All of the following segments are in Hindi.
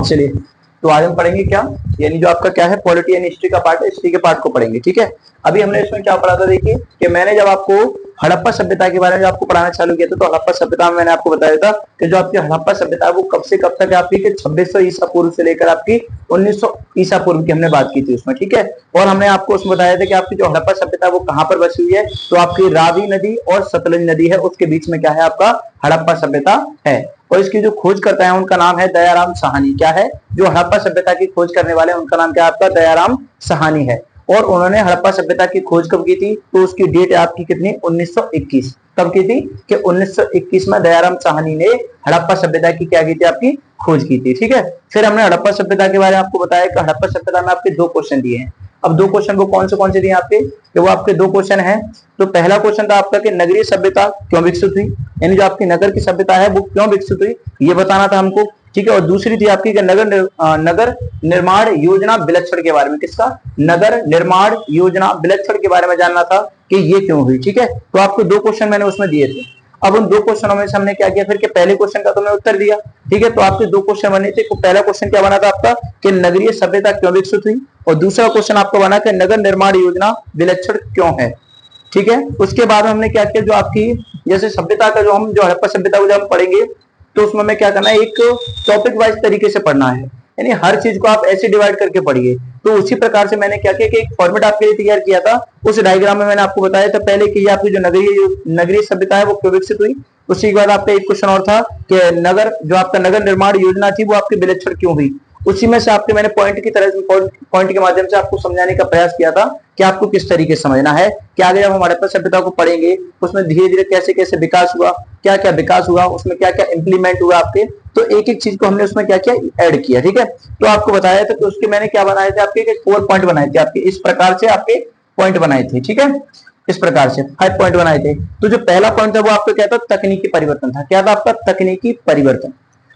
चलिए, तो आज हम पढ़ेंगे क्या, यानी जो आपका क्या है पॉलिटी एंड हिस्ट्री का पार्ट है, हिस्ट्री के पार्ट को पढ़ेंगे। ठीक है, अभी हमने इसमें क्या पढ़ा था, देखिए कि मैंने जब आपको हड़प्पा सभ्यता के बारे में आपको पढ़ाना चालू किया था, तो हड़प्पा सभ्यता में मैंने आपको बताया था कि जो आपकी हड़प्पा सभ्यता है वो कब से कब तक है आपकी, 2600 ईसा पूर्व से लेकर आपकी 1900 ईसा पूर्व की हमने बात की थी उसमें। ठीक है, और हमने आपको उसमें बताया था कि आपकी जो हड़प्पा सभ्यता है वो कहाँ पर बसी हुई है, तो आपकी रावी नदी और सतलज नदी है, उसके बीच में क्या है आपका हड़प्पा सभ्यता है। और इसकी जो खोज करता है उनका नाम है दयाराम साहनी। क्या है, जो हड़प्पा सभ्यता की खोज करने वाले हैं उनका नाम क्या है आपका, दयाराम साहनी है। और उन्होंने हड़प्पा सभ्यता की खोज कब की थी, तो उसकी डेट है आपकी कितनी, 1921। कब की थी कि 1921 में दयाराम साहनी ने हड़प्पा सभ्यता की क्या की थी, आपकी खोज की थी। ठीक है, फिर हमने हड़प्पा सभ्यता के बारे में आपको बताया कि हड़प्पा सभ्यता में आपके 2 क्वेश्चन दिए हैं। अब 2 क्वेश्चन को कौन से दिए आपके, तो वो आपके 2 क्वेश्चन हैं। तो पहला क्वेश्चन था आपका कि नगरीय सभ्यता क्यों विकसित हुई, यानी जो आपकी नगर की सभ्यता है वो क्यों विकसित हुई, ये बताना था हमको। ठीक है, और दूसरी थी आपकी कि नगर निर्माण योजना विलक्षण के बारे में, किसका, नगर निर्माण योजना विलक्षण के बारे में जानना था कि ये क्यों हुई। ठीक है, तो आपको 2 क्वेश्चन मैंने उसमें दिए थे। अब उन 2 क्वेश्चनों में से हमने क्या किया फिर कि पहले क्वेश्चन का तो मैं उत्तर दिया। ठीक है, तो आपके 2 क्वेश्चन बने थे। पहला क्वेश्चन क्या बना था आपका कि नगरीय सभ्यता क्यों विकसित हुई, और दूसरा क्वेश्चन आपका बना कि नगर निर्माण योजना विलक्षण क्यों है। ठीक है, उसके बाद हमने क्या किया, जो आपकी जैसे सभ्यता का जो हड़प्पा सभ्यता को जब हम पढ़ेंगे तो उसमें हमें क्या करना है, एक टॉपिक वाइज तरीके से पढ़ना है, यानी हर चीज को आप ऐसे डिवाइड करके पढ़िए। तो उसी प्रकार से मैंने क्या किया कि एक फॉर्मेट आपके लिए तैयार किया था। उस डायग्राम में मैंने आपको बताया था पहले कि आपकी जो नगरीय सभ्यता है वो क्यों विकसित हुई। उसी के बाद आपका एक क्वेश्चन और था कि जो आपका नगर निर्माण योजना थी वो आपकी विलक्षण क्यों हुई। उसी में से आपके मैंने पॉइंट के माध्यम से आपको समझाने का प्रयास किया था कि आपको किस तरीके से समझना है कि आगे जब हम हड़प्पा सभ्यता को पढ़ेंगे उसमें धीरे धीरे कैसे कैसे विकास हुआ, क्या क्या विकास हुआ, उसमें क्या क्या इंप्लीमेंट हुआ आपके, तो एक एक चीज को हमने उसमें क्या क्या ऐड किया। ठीक है, तो आपको बताया था कि उसके मैंने क्या बनाए थे, आपके 4 पॉइंट बनाए थे, आपके इस प्रकार से आपके पॉइंट बनाए थे। ठीक है, इस प्रकार से 5 पॉइंट बनाए थे। तो जो पहला पॉइंट था वो आपको क्या था, तकनीकी परिवर्तन था। क्या था आपका, तकनीकी परिवर्तन।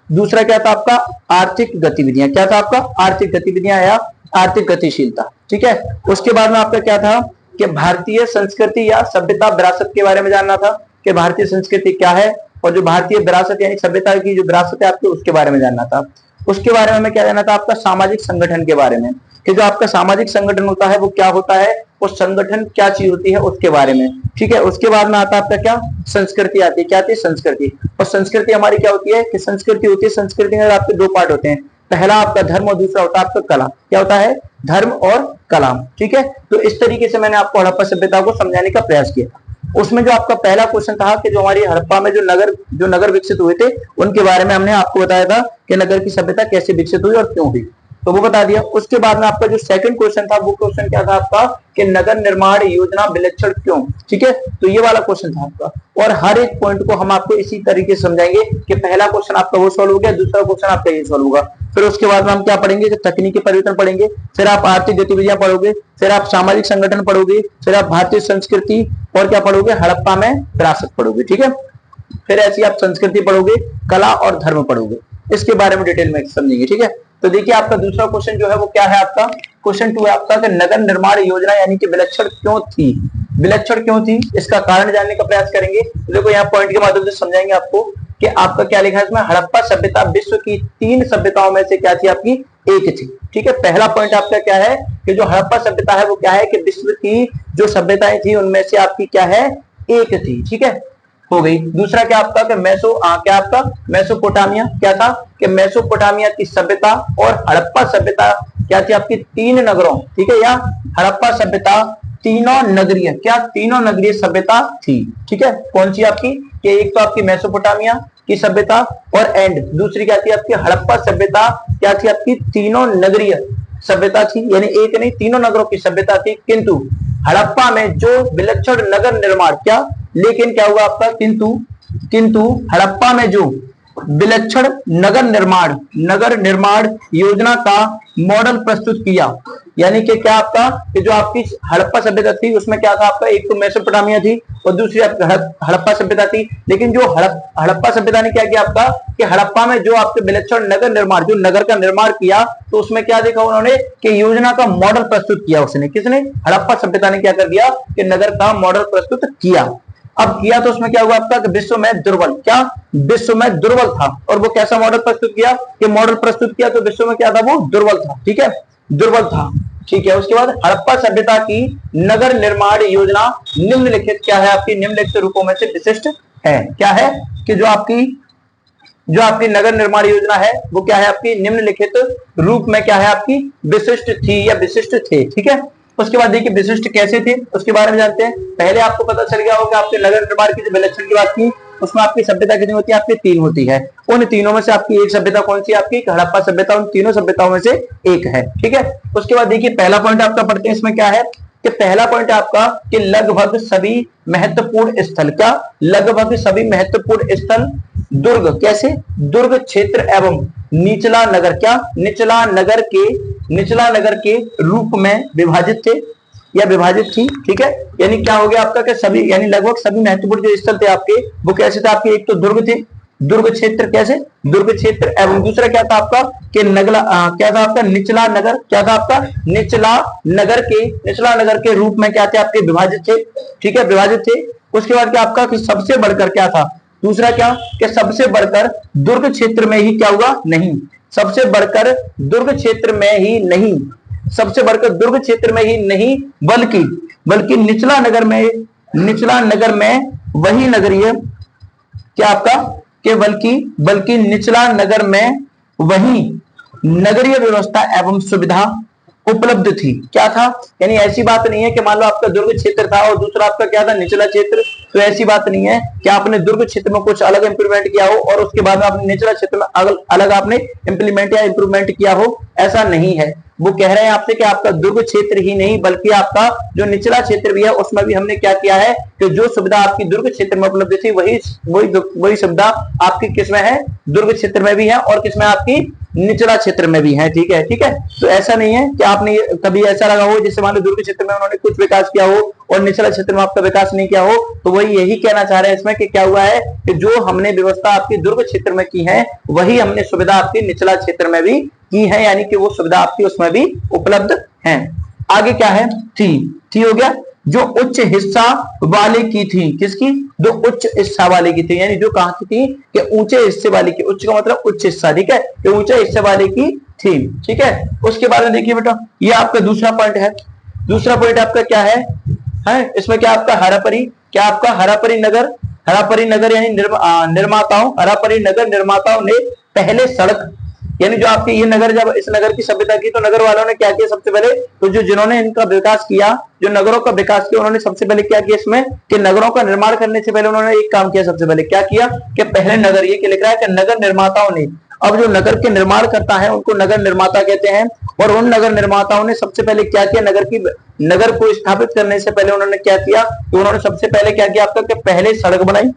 दूसरा क्या था आपका, आर्थिक गतिविधियां। क्या था आपका, आर्थिक गतिविधियां या आर्थिक गतिशीलता। ठीक है, उसके बाद में आपका क्या था कि भारतीय संस्कृति या सभ्यता विरासत के बारे में जानना था कि भारतीय संस्कृति क्या है, और जो भारतीय विरासत यानी सभ्यता की जो विरासत है आपको उसके बारे में जानना था। उसके बारे में हमें क्या जानना था, आपका सामाजिक संगठन के बारे में, कि जो आपका सामाजिक संगठन होता है वो क्या होता है, वो संगठन क्या चीज होती है उसके बारे में। ठीक है, उसके बाद में आता है आपका क्या, संस्कृति आती है। क्या आती है, संस्कृति। और संस्कृति हमारी क्या होती है कि संस्कृति होती है, संस्कृति में आपके 2 पार्ट होते हैं, पहला आपका धर्म और दूसरा होता है आपका कला। क्या होता है, धर्म और कला। ठीक है, तो इस तरीके से मैंने आपको हड़प्पा सभ्यता को समझाने का प्रयास किया। उसमें जो आपका पहला क्वेश्चन था कि जो हमारी हड़प्पा में जो नगर विकसित हुए थे उनके बारे में हमने आपको बताया था कि नगर की सभ्यता कैसे विकसित हुई और क्यों हुई, तो वो बता दिया। उसके बाद में आपका जो सेकंड क्वेश्चन था वो क्वेश्चन क्या था आपका कि नगर निर्माण योजना विलक्षण क्यों। ठीक है, तो ये वाला क्वेश्चन था आपका, और हर एक पॉइंट को हम आपको इसी तरीके से समझाएंगे कि पहला क्वेश्चन आपका वो सॉल्व हो गया, दूसरा क्वेश्चन आपका ये सॉल्व होगा। फिर उसके बाद में हम क्या पढ़ेंगे कि तकनीकी परिवर्तन पढ़ेंगे, फिर आप आर्थिक गतिविधियां पढ़ोगे, फिर आप सामाजिक संगठन पढ़ोगे, फिर आप भारतीय संस्कृति और क्या पढ़ोगे, हड़प्पा में विरासत पढ़ोगे। ठीक है, फिर ऐसी आप संस्कृति पढ़ोगे, कला और धर्म पढ़ोगे, इसके बारे में डिटेल में समझेंगे। ठीक है, तो देखिए आपका दूसरा क्वेश्चन जो है वो क्या है, आपका क्वेश्चन 2 है आपका कि नगर निर्माण योजना यानी कि विलक्षण क्यों थी। विलक्षण क्यों थी इसका कारण जानने का प्रयास करेंगे। तो देखो यहाँ पॉइंट के माध्यम से समझाएंगे आपको कि आपका क्या लिखा है इसमें, हड़प्पा सभ्यता विश्व की 3 सभ्यताओं में से क्या थी, आपकी एक थी। ठीक है, पहला पॉइंट आपका क्या है कि जो हड़प्पा सभ्यता है वो क्या है कि विश्व की जो सभ्यताएं थी उनमें से आपकी क्या है, एक थी। ठीक है, हो गई। दूसरा क्या आपका कि क्या आपका मेसोपोटामिया, क्या था कि मेसोपोटामिया की सभ्यता और हड़प्पा सभ्यता क्या थी आपकी 3 नगरों। ठीक है, या हड़प्पा सभ्यता तीनों नगरीय सभ्यता थी। ठीक है, कौन सी आपकी कि एक तो आपकी मेसोपोटामिया की सभ्यता और दूसरी क्या थी आपकी हड़प्पा सभ्यता, क्या थी आपकी तीनों नगरीय सभ्यता थी, यानी एक नहीं 3 नगरों की सभ्यता थी। किंतु हड़प्पा में जो विलक्षण नगर निर्माण क्या, लेकिन क्या हुआ आपका किंतु हड़प्पा में जो विलक्षण नगर निर्माण योजना का मॉडल प्रस्तुत किया, यानी कि क्या आपका कि जो आपकी हड़प्पा सभ्यता थी उसमें क्या था आपका, एक तो मेसोपोटामिया थी और दूसरी हड़प्पा सभ्यता थी। लेकिन जो हड़प्पा सभ्यता ने क्या किया आपका कि हड़प्पा में जो आपके विलक्षण नगर निर्माण, जो नगर का निर्माण किया, तो उसमें क्या देखा उन्होंने कि योजना का मॉडल प्रस्तुत किया। उसने, किसने, हड़प्पा सभ्यता ने क्या कर दिया कि नगर का मॉडल प्रस्तुत किया। अब किया तो उसमें क्या हुआ आपका कि विश्व में दुर्बल, क्या विश्व में दुर्बल था, और वो कैसा मॉडल प्रस्तुत किया, कि मॉडल प्रस्तुत किया तो विश्व में क्या था, वो दुर्बल था, ठीक है, दुर्बल था, ठीक है। उसके बाद हड़प्पा सभ्यता की नगर निर्माण योजना निम्नलिखित क्या है आपकी, निम्नलिखित रूपों में से विशिष्ट है, क्या है कि जो आपकी नगर निर्माण योजना है वो क्या है आपकी निम्नलिखित रूप में क्या है आपकी विशिष्ट थी या विशिष्ट थे, ठीक है। उसके बाद देखिए विशिष्ट कैसे थे उसके बारे में जानते हैं। पहले आपको पता चल गया होगा आपके नगर निर्माण की जो विलक्षण की बात की, उसमें आपकी सभ्यता कितनी होती है, आपकी 3 होती है। उन तीनों में से आपकी एक सभ्यता कौन सी, आपकी हड़प्पा सभ्यता उन तीनों सभ्यताओं में से एक है, ठीक है। उसके बाद देखिए पहला पॉइंट आपका पढ़ते हैं, इसमें क्या है कि पहला पॉइंट आपका कि लगभग सभी महत्वपूर्ण स्थल, क्या लगभग सभी महत्वपूर्ण स्थल दुर्ग, कैसे दुर्ग क्षेत्र एवं निचला नगर, क्या निचला नगर के रूप में विभाजित थे या विभाजित थी, ठीक है। यानी क्या हो गया आपका कि सभी यानी लगभग सभी महत्वपूर्ण जो स्थल थे आपके वो कैसे थे आपके, एक तो दुर्ग थे, दुर्ग क्षेत्र, कैसे दुर्ग क्षेत्र, एवं दूसरा क्या था आपका कि क्या था आपका निचला नगर, क्या था आपका निचला नगर के रूप में क्या थे आपके विभाजित थे, ठीक है, विभाजित थे। उसके बाद क्या आपका कि सबसे बढ़कर क्या था, दूसरा क्या कि सबसे बढ़कर दुर्ग क्षेत्र में ही क्या हुआ, नहीं, सबसे बढ़कर दुर्ग क्षेत्र में ही नहीं, सबसे बढ़कर दुर्ग क्षेत्र में ही नहीं बल्कि निचला नगर में वही नगरीय क्या आपका कि बल्कि निचला नगर में वही नगरीय व्यवस्था एवं सुविधा उपलब्ध थी, क्या था, यानी ऐसी बात नहीं है कि मान लो आपका दुर्ग क्षेत्र था और दूसरा आपका क्या था निचला क्षेत्र, तो ऐसी बात नहीं है कि आपने दुर्ग क्षेत्र में कुछ अलग इंप्रूवमेंट किया हो और उसके बाद में आपने निचला क्षेत्र में अलग आपने इंप्लीमेंट या इंप्रूवमेंट किया हो, ऐसा नहीं है। वो कह रहे हैं आपसे कि आपका दुर्ग क्षेत्र ही नहीं बल्कि आपका जो निचला क्षेत्र भी है उसमें भी हमने क्या किया है कि जो सुविधा आपकी दुर्ग क्षेत्र में उपलब्ध थी वही सुविधा आपकी किसमें है, दुर्ग क्षेत्र में भी है और किसमें आपकी निचला क्षेत्र में भी है, ठीक है, ठीक है। तो ऐसा नहीं है कि आपने कभी ऐसा लगा हो जैसे मान लो दुर्ग क्षेत्र में उन्होंने कुछ विकास किया हो और निचला क्षेत्र में आपका विकास नहीं किया हो, तो वही यही कहना चाह रहे हैं इसमें कि क्या हुआ है कि जो हमने व्यवस्था आपकी दुर्ग क्षेत्र में की है वही हमने सुविधा आपकी निचला क्षेत्र में भी की है, यानी कि वो सुविधा आपकी उसमें भी उपलब्ध है। आगे क्या है, थी हो गया, जो उच्च हिस्सा वाले की थी, किसकी, जो उच्च हिस्सा वाले की थी, यानी जो कहां की थी कि ऊंचे हिस्से वाले की, उच्च का मतलब उच्च हिस्सा, ठीक है, ये ऊंचे हिस्से वाले की थी, ठीक है। उसके बाद में देखिए बेटा ये आपका दूसरा पॉइंट है, दूसरा पॉइंट आपका क्या है इसमें क्या आपका हरापरी नगर यानी हरापरी नगर निर्माताओं ने पहले सड़क, यानी जो आपके ये नगर, जब इस नगर की सभ्यता की तो नगर वालों ने क्या किया सबसे पहले, तो जिन्होंने इनका विकास किया, जो नगरों का विकास किया उन्होंने सबसे पहले क्या किया इसमें कि नगरों का निर्माण करने से पहले उन्होंने एक काम किया, सबसे पहले क्या किया कि पहले नगर, ये लिख रहा है कि नगर निर्माताओं ने, अब जो नगर के निर्माण करता है उनको नगर निर्माता कहते हैं, और उन नगर निर्माताओं ने सबसे पहले क्या किया, नगर को स्थापित करने से पहले उन्होंने क्या किया, तो उन्होंने सबसे पहले क्या किया आपका कि पहले सड़क बनाई,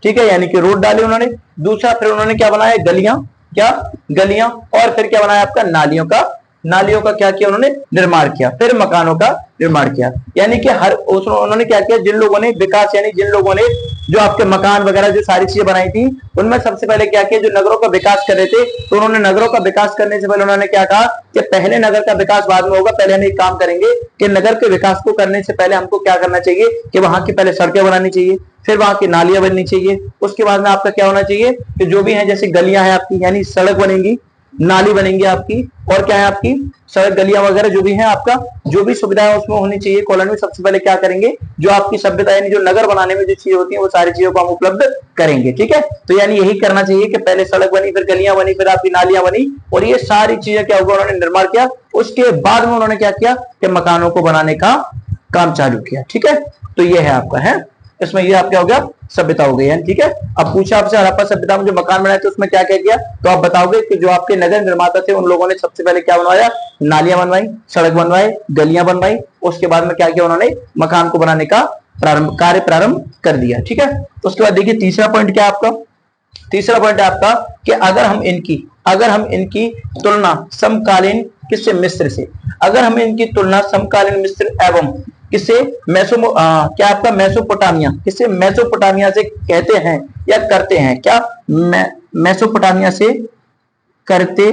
ठीक है, यानी कि रोड डाले उन्होंने, दूसरा फिर उन्होंने क्या बनाया, गलियां, और फिर क्या बनाया आपका नालियों का क्या किया उन्होंने निर्माण किया, फिर मकानों का निर्माण किया, यानी कि उन्होंने क्या किया, जिन लोगों ने विकास, यानी जिन लोगों ने जो आपके मकान वगैरह जो सारी चीजें बनाई थी उनमें सबसे पहले क्या किया, जो नगरों का विकास कर रहे थे तो उन्होंने नगरों का विकास करने से पहले उन्होंने क्या कहा कि पहले नगर का विकास बाद में होगा, पहले हम एक काम करेंगे कि नगर के विकास को करने से पहले हमको क्या करना चाहिए कि वहां की पहले सड़कें बनानी चाहिए, फिर वहां की नालियां बननी चाहिए, उसके बाद में आपका क्या होना चाहिए कि जो भी है जैसे गलियां हैं आपकी, यानी सड़क बनेंगी, नाली बनेंगी आपकी, और क्या है आपकी सड़क गलियां वगैरह जो भी है आपका जो भी सुविधा है उसमें होनी चाहिए कॉलोनी में। सबसे पहले क्या करेंगे, जो आपकी सभ्यता यानी जो नगर बनाने में जो चीजें होती है वो सारी चीजों को हम उपलब्ध करेंगे, ठीक है। तो यानी यही करना चाहिए कि पहले सड़क बनी, फिर गलियां बनी, फिर आपकी नालियां बनी, और ये सारी चीजें क्या होगा उन्होंने निर्माण किया, उसके बाद में उन्होंने क्या किया कि मकानों को बनाने का काम चालू किया, ठीक है। तो ये है आपका है इसमें, ये आप क्या हो गया सभ्यता हो गई है, ठीक है। अब पूछा आपसे हड़प्पा सभ्यता में जो मकान बनाए थे उसमें क्या क्या किया, तो आप बताओगे कि जो आपके नगर निर्माता थे उन लोगों ने सबसे पहले क्या बनवाया, नालियां बनवाई, सड़क बनवाई, गलियां बनवाई, उसके बाद में क्या किया उन्होंने मकान को बनाने का कार्य प्रारंभ कर दिया, ठीक है। उसके बाद देखिए तीसरा पॉइंट क्या आपका, तीसरा पॉइंट है आपका कि अगर हम इनकी तुलना समकालीन किससे, मिस्र से, अगर हम इनकी तुलना समकालीन मिस्र एवं किसे क्या आपका मेसोपोटामिया, किसे मेसोपोटामिया से कहते हैं या करते हैं, क्या मेसोपोटामिया से करते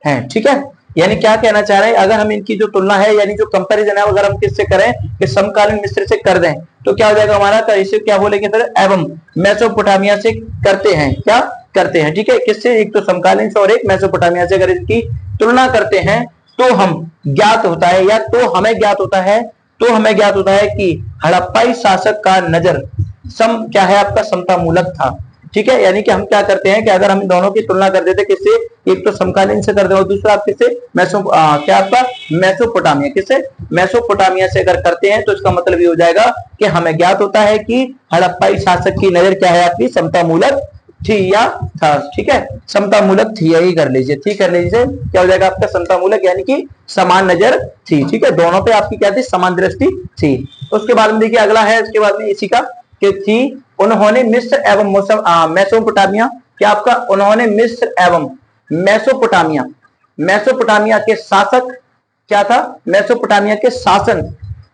हैं, ठीक है। यानी क्या कहना चाह रहे हैं, अगर हम इनकी जो तुलना है यानी जो कंपैरिजन है अगर हम किससे करें कि समकालीन मिस्र से कर दें तो क्या हो जाएगा हमारा, तो इसे क्या बोलेंगे फिर, एवं मेसोपोटामिया से करते हैं, क्या करते हैं, ठीक है, किससे, एक तो समकालीन से और एक मेसोपोटामिया से अगर इनकी तुलना करते हैं तो हम ज्ञात होता है या तो हमें ज्ञात होता है, तो हमें ज्ञात होता है कि हड़प्पाई शासक का नजर सम क्या है आपका, समता मूलक था, ठीक है। यानी कि हम क्या करते हैं कि अगर हम दोनों की तुलना कर देते किससे, एक तो समकालीन से कर दे और दूसरा आप किससे, क्या आपका मेसोपोटामिया, किससे, मेसोपोटामिया से अगर करते हैं तो इसका मतलब ये हो जाएगा कि हमें ज्ञात होता है कि हड़प्पाई शासक की नजर क्या है आपकी, समता मूलक थी या था, ठीक है, समता मूलक थी, यही कर लीजिए, ठीक कर लीजिए, क्या हो जाएगा आपका समता मूलक यानी कि समान नजर थी, ठीक है, दोनों पे आपकी क्या थी, समान दृष्टि थी। उसके बाद में देखिए अगला है, उसके बाद में इसी का कि थी उन्होंने मिस्र एवं मेसोपोटामिया, क्या आपका, उन्होंने मिस्र एवं मेसोपोटामिया, मेसोपोटामिया के शासक क्या था, मेसोपोटामिया के शासन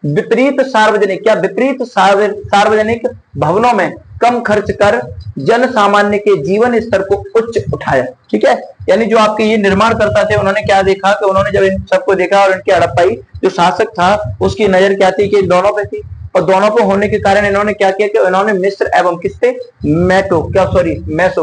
विपरीत सार्वजनिक, क्या विपरीत सार्वजनिक भवनों में कम खर्च कर जन सामान्य के जीवन स्तर को उच्च उठाया, ठीक है। यानी जो आपके ये निर्माण करता थे उन्होंने क्या देखा कि उन्होंने जब इन सबको देखा और इनकी हड़प्पाई जो शासक था उसकी नजर क्या थी कि दोनों पे थी, और दोनों पे होने के कारण इन्होंने क्या किया कि इन्होंने मिस्र एवं किससे, मेसो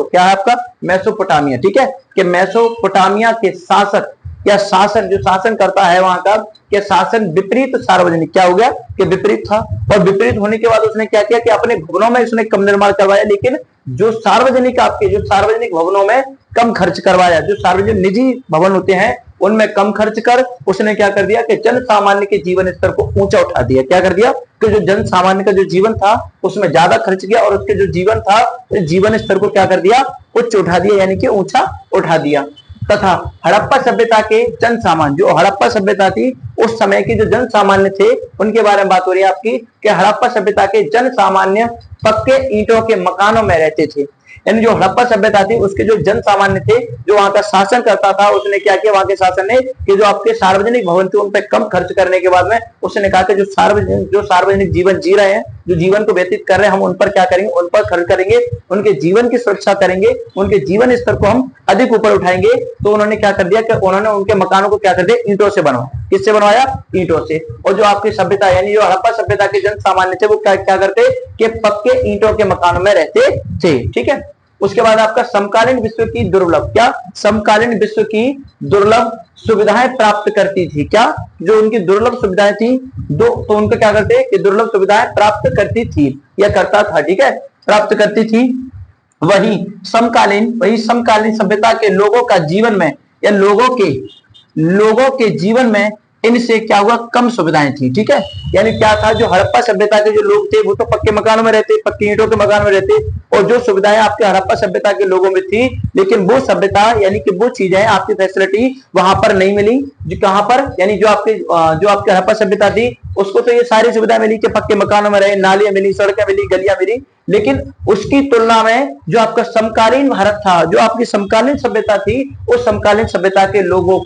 क्या है आपका, मेसोपोटामिया, ठीक है, कि मेसोपोटामिया के शासक या शासन जो शासन करता है वहां का, कि शासन विपरीत सार्वजनिक क्या हो गया कि विपरीत था, और विपरीत होने के बाद उसने क्या किया कि अपने भवनों में उसने कम निर्माण करवाया, लेकिन जो सार्वजनिक आपके जो सार्वजनिक भवनों में कम खर्च करवाया, जो सार्वजनिक निजी भवन होते हैं उनमें कम खर्च कर उसने क्या कर दिया कि जन सामान्य के जीवन स्तर को ऊंचा उठा दिया, क्या कर दिया कि जो जन सामान्य का जो जीवन था उसमें ज्यादा खर्च किया और उसके जो जीवन था जीवन स्तर को क्या कर दिया, उच्च उठा दिया, यानी कि ऊंचा उठा दिया। तथा हड़प्पा सभ्यता के जन सामान्य, जो हड़प्पा सभ्यता थी उस समय के जो जन सामान्य थे उनके बारे में बात हो रही है आपकी, कि हड़प्पा सभ्यता के जन सामान्य पक्के ईंटों के मकानों में रहते थे। यानी जो हड़प्पा सभ्यता थी उसके जो जन सामान्य थे जो वहां का शासन करता था उसने क्या किया, वहां के शासन ने कि जो आपके सार्वजनिक भवन थे उन पर कम खर्च करने के बाद में उसने कहा कि जो सार्वजनिक जीवन जी रहे हैं, जो जीवन को व्यतीत कर रहे हैं, हम उन पर क्या करेंगे, उन पर खर्च करेंगे, उनके जीवन की सुरक्षा करेंगे, उनके जीवन स्तर को हम अधिक ऊपर उठाएंगे। तो उन्होंने क्या कर दिया कि उन्होंने उनके मकानों को क्या कर दिया, ईंटों से बनवाया, किससे बनवाया, ईंटों से। और जो आपकी सभ्यता यानी जो हड़प्पा सभ्यता के जन सामान्य थे वो क्या करते कि पक्के ईंटों के मकानों में रहते थे, ठीक है। उसके बाद आपका समकालीन विश्व की दुर्लभ, क्या समकालीन विश्व की दुर्लभ सुविधाएं प्राप्त करती थी, क्या जो उनकी दुर्लभ सुविधाएं थी तो उनको क्या करते कि दुर्लभ सुविधाएं प्राप्त करती थी या करता था, ठीक है, प्राप्त करती थी। वही समकालीन सभ्यता के लोगों का जीवन में या लोगों के जीवन में इनसे क्या हुआ, कम सुविधाएं थी, ठीक है। यानी क्या था, जो हड़प्पा सभ्यता के जो लोग थे वो तो पक्के मकानों में रहते, पक्की ईंटों के मकान में रहते, और जो सुविधाएं आपके हड़प्पा सभ्यता के लोगों में थी लेकिन वो सभ्यता यानी कि वो चीजें आपकी फैसिलिटी वहां पर नहीं मिली, जो कहां पर, यानी जो आपके हड़प्पा सभ्यता थी उसको तो ये सारी सुविधा मिली कि पक्के मकानों में रहे, नालियां मिली, सड़कें मिली, गलियां मिली, लेकिन उसकी तुलना में जो आपका समकालीन भारत था, जो आपकी समकालीन सभ्यता थी, उस समकालीन सभ्यता के लोगों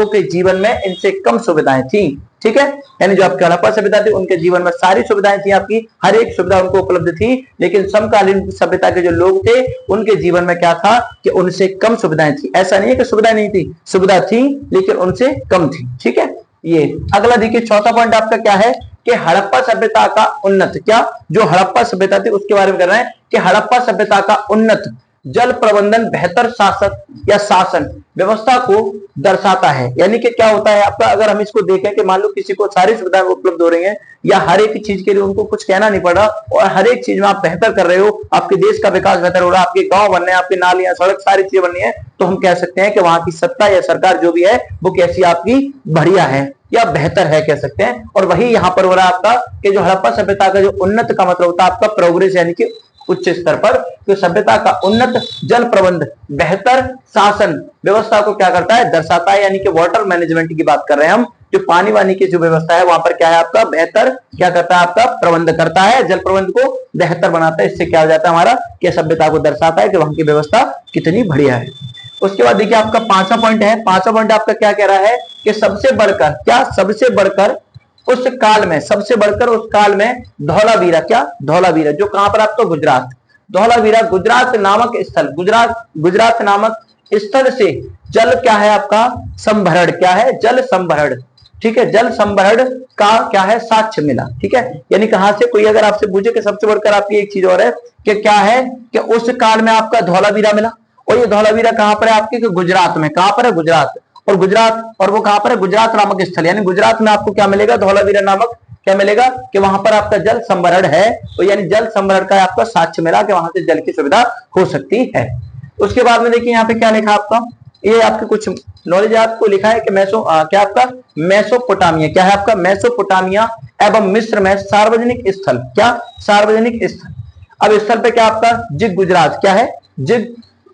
के जीवन में इनसे कम सुविधाएं थी, ठीक है। यानी जो आपकी हड़प्पा सभ्यता थी उनके जीवन में सारी सुविधाएं थी, आपकी हर एक सुविधा उनको उपलब्ध थी, लेकिन समकालीन सभ्यता के जो लोग थे उनके जीवन में क्या था कि उनसे कम सुविधाएं थी। ऐसा नहीं है कि सुविधा नहीं थी, सुविधा थी लेकिन उनसे कम थी, ठीक है। ये अगला देखिए चौथा पॉइंट आपका क्या है कि हड़प्पा सभ्यता का उन्नत, क्या जो हड़प्पा सभ्यता थी उसके बारे में कर रहे हैं कि हड़प्पा सभ्यता का उन्नत जल प्रबंधन बेहतर शासक या शासन व्यवस्था को दर्शाता है। यानी कि क्या होता है आपका, अगर हम इसको देखें कि मान लो किसी को सारी सुविधाएं उपलब्ध हो रही हैं या हर एक चीज के लिए उनको कुछ कहना नहीं पड़ रहा और हर एक चीज में आप बेहतर कर रहे हो, आपके देश का विकास बेहतर हो रहा है, आपके गांव बन रहे हैं, आपकी नालियां, सड़क, सारी चीजें बन रही है, तो हम कह सकते हैं कि वहां की सत्ता या सरकार जो भी है वो कैसी आपकी बढ़िया है या बेहतर है कह सकते हैं। और वही यहाँ पर हो रहा है आपका कि जो हड़प्पा सभ्यता का जो उन्नत का मतलब होता है आपका प्रोग्रेस, यानी कि उच्च स्तर पर, तो सभ्यता का उन्नत जल प्रबंध बेहतर शासन व्यवस्था को क्या करता है, दर्शाता है। यानी कि वाटर मैनेजमेंट की बात कर रहे हैं हम, जो पानी वानी की जो व्यवस्था है वहां पर क्या है आपका बेहतर क्या करता है, आपका प्रबंध करता है, जल प्रबंध को बेहतर बनाता है। इससे क्या हो जाता है हमारा कि सभ्यता को दर्शाता है कि वहां की व्यवस्था कितनी बढ़िया है। उसके बाद देखिए आपका पांचवा पॉइंट है, पांचवा पॉइंट आपका क्या कह रहा है कि सबसे बढ़कर, क्या सबसे बढ़कर उस काल में, सबसे बढ़कर उस काल में धौलावीरा, क्या धौलावीरा जो कहां पर आपको गुजरात, धौलावीरा गुजरात नामक स्थल, गुजरात नामक स्थल से जल क्या है आपका संभरण, क्या है जल संभरण, ठीक है, जल संभरण का क्या है साक्ष्य मिला, ठीक है। यानी कहां से, कोई अगर आपसे पूछे कि सबसे बढ़कर आपकी एक चीज और है कि क्या है कि उस काल में आपका धौलावीरा मिला, और ये धौलावीरा कहां पर है आपके, गुजरात में, कहां पर है गुजरात, और गुजरात, और वो कहां पर है गुजरात नामक स्थल, यानी गुजरात में आपको क्या मिलेगा, धौलावीरा नामक क्या मिलेगा कि वहां पर आपका जल संभरण है, तो यानी जल संभरण का आपका साक्ष्य मिला कि वहां से जल की सुविधा हो सकती है। उसके बाद में देखिए यहाँ पे क्या लिखा आपका, ये आपके कुछ नॉलेज आपको लिखा है कि क्या आपका मेसोपोटामिया, क्या है आपका मेसोपोटामिया एवं मिस्र में सार्वजनिक स्थल, क्या सार्वजनिक स्थल। अब स्थल पे क्या आपका जिग गुजरात, क्या है जिग,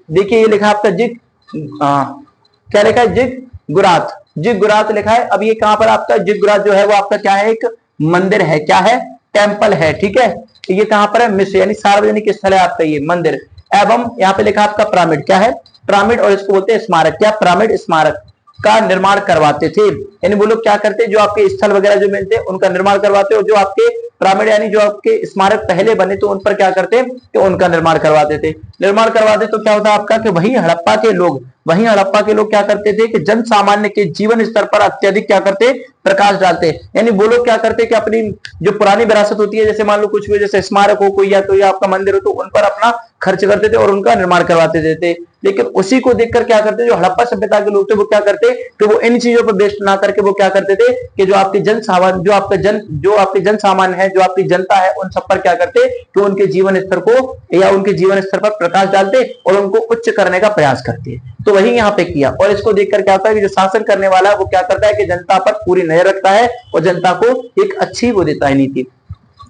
देखिए ये लिखा आपका जिग, क्या लिखा है जिग गुरात, जिग गुरात लिखा है। अब ये कहां पर आपका जिग गुरात जो है वो आपका क्या है, एक मंदिर है, क्या है टेम्पल है, ठीक है। ये कहां पर है मिस्र, यानी सार्वजनिक स्थल है आपका ये मंदिर। एवं यहाँ पे लिखा आपका पिरामिड, क्या है पिरामिड, और इसको बोलते हैं स्मारक, क्या पिरामिड स्मारक का निर्माण करवाते थे, यानी वो लोग क्या करते, जो आपके स्थल वगैरह जो मिलते हैं उनका निर्माण करवाते, और जो आपके पिरामिड यानी जो आपके स्मारक पहले बने तो उन पर क्या करते कि उनका निर्माण करवाते थे। निर्माण करवाते तो क्या होता आपका कि वही हड़प्पा के लोग क्या करते थे कि जन सामान्य के जीवन स्तर पर अत्यधिक क्या करते प्रकाश डालते, यानी वो लोग क्या करते कि अपनी जो पुरानी विरासत होती है, जैसे मान लो कुछ भी, जैसे स्मारक हो कोई या तो या आपका मंदिर हो, तो उन पर अपना खर्च करते थे और उनका निर्माण करवाते थे। लेकिन उसी को देखकर क्या करते, जो हड़प्पा सभ्यता के लोग थे वो क्या करते कि वो इन चीजों पर बेस्ड ना करके वो क्या करते थे कि जो आपके जन सामान्य, जो आपके जन सामान्य है, जो आपकी जनता है, उन सब पर क्या करते कि उनके जीवन स्तर को या उनके जीवन स्तर पर प्रकाश डालते और उनको उच्च करने का प्रयास करते। तो वही यहाँ पे किया, और इसको देखकर क्या होता है कि जो शासन करने वाला है वो क्या करता है कि जनता पर पूरी नजर रखता है और जनता को एक अच्छी वो देता है नीति,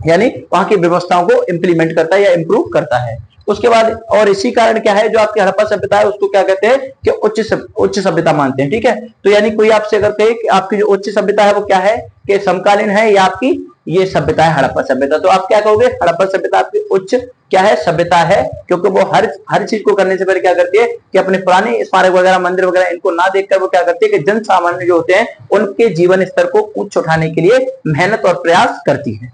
यानी वहां की व्यवस्थाओं को इंप्लीमेंट करता है या इंप्रूव करता है। उसके बाद और इसी कारण क्या है, जो आपकी हड़प्पा सभ्यता है उसको क्या कहते हैं कि उच्च सभ्यता मानते हैं, ठीक है। तो यानी कोई आपसे अगर कहे कि आपकी जो उच्च सभ्यता है वो क्या है कि समकालीन है या आपकी ये सभ्यता है हड़प्पा सभ्यता, तो आप क्या कहोगे हड़प्पा सभ्यता आपकी उच्च क्या है सभ्यता है, क्योंकि वो हर चीज को करने से पहले क्या करती है कि अपने पुराने स्मारक वगैरह मंदिर वगैरह इनको ना देखकर वो क्या करती है कि जन सामान्य जो होते हैं उनके जीवन स्तर को उच्च उठाने के लिए मेहनत और प्रयास करती है।